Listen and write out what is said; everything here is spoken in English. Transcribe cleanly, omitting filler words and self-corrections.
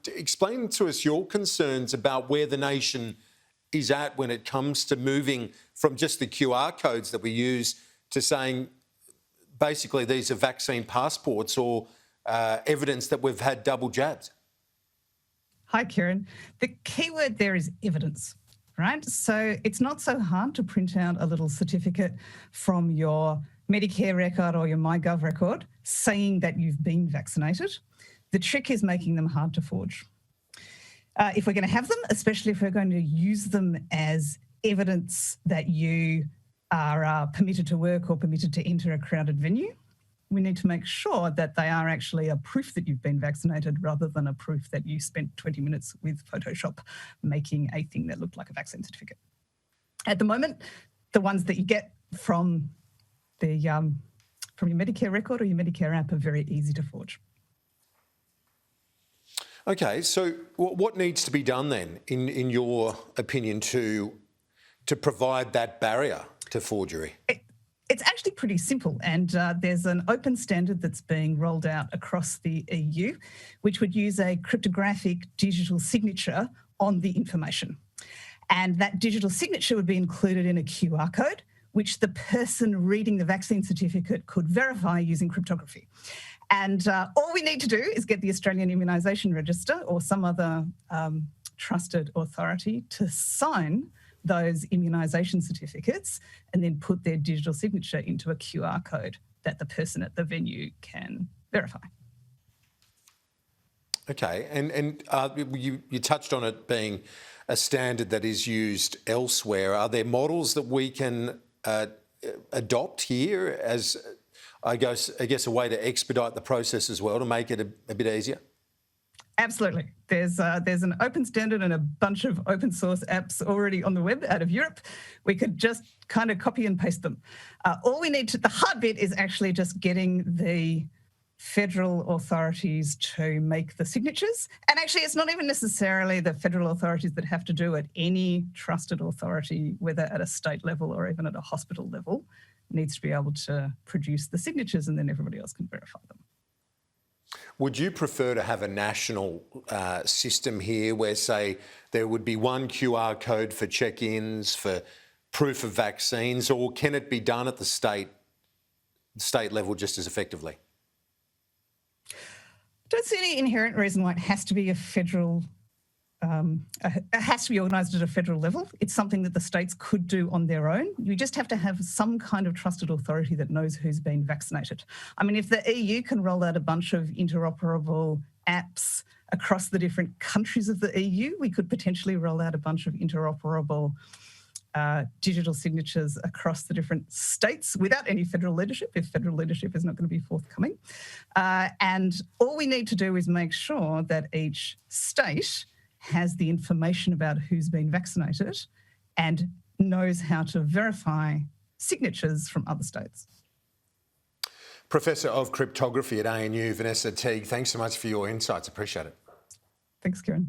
explain to us your concerns about where the nation is at when it comes to moving from just the QR codes that we use to saying basically these are vaccine passports or evidence that we've had double jabs. Hi, Kieran. The key word there is evidence, right? So it's not so hard to print out a little certificate from your Medicare record or your MyGov record saying that you've been vaccinated. The trick is making them hard to forge. If we're going to have them, especially if we're going to use them as evidence that you are permitted to work or permitted to enter a crowded venue, we need to make sure that they are actually a proof that you've been vaccinated rather than a proof that you spent 20 minutes with Photoshop making a thing that looked like a vaccine certificate. At the moment, the ones that you get from your Medicare record or your Medicare app are very easy to forge. Okay, so what needs to be done then, in your opinion, to provide that barrier to forgery? It's actually pretty simple, and there's an open standard that's being rolled out across the EU, which would use a cryptographic digital signature on the information. And that digital signature would be included in a QR code, which the person reading the vaccine certificate could verify using cryptography. And all we need to do is get the Australian Immunisation Register or some other trusted authority to sign those immunisation certificates and then put their digital signature into a QR code that the person at the venue can verify. Okay, and you touched on it being a standard that is used elsewhere. Are there models that we can adopt here as, I guess, a way to expedite the process as well, to make it a bit easier? Absolutely. There's an open standard and a bunch of open source apps already on the web out of Europe. We could just kind of copy and paste them. The hard bit is actually just getting the federal authorities to make the signatures. And actually, it's not even necessarily the federal authorities that have to do it. Any trusted authority, whether at a state level or even at a hospital level, needs to be able to produce the signatures, and then everybody else can verify them. Would you prefer to have a national system here where, say, there would be one QR code for check-ins, for proof of vaccines, or can it be done at the state level just as effectively? I don't see any inherent reason why it has to be a federal. It has to be organised at a federal level. It's something that the states could do on their own. You just have to have some kind of trusted authority that knows who's been vaccinated. I mean, if the EU can roll out a bunch of interoperable apps across the different countries of the EU, we could potentially roll out a bunch of interoperable digital signatures across the different states without any federal leadership, if federal leadership is not going to be forthcoming. And all we need to do is make sure that each state has the information about who's been vaccinated and knows how to verify signatures from other states. Professor of Cryptography at ANU, Vanessa Teague, thanks so much for your insights. Appreciate it. Thanks, Kieran.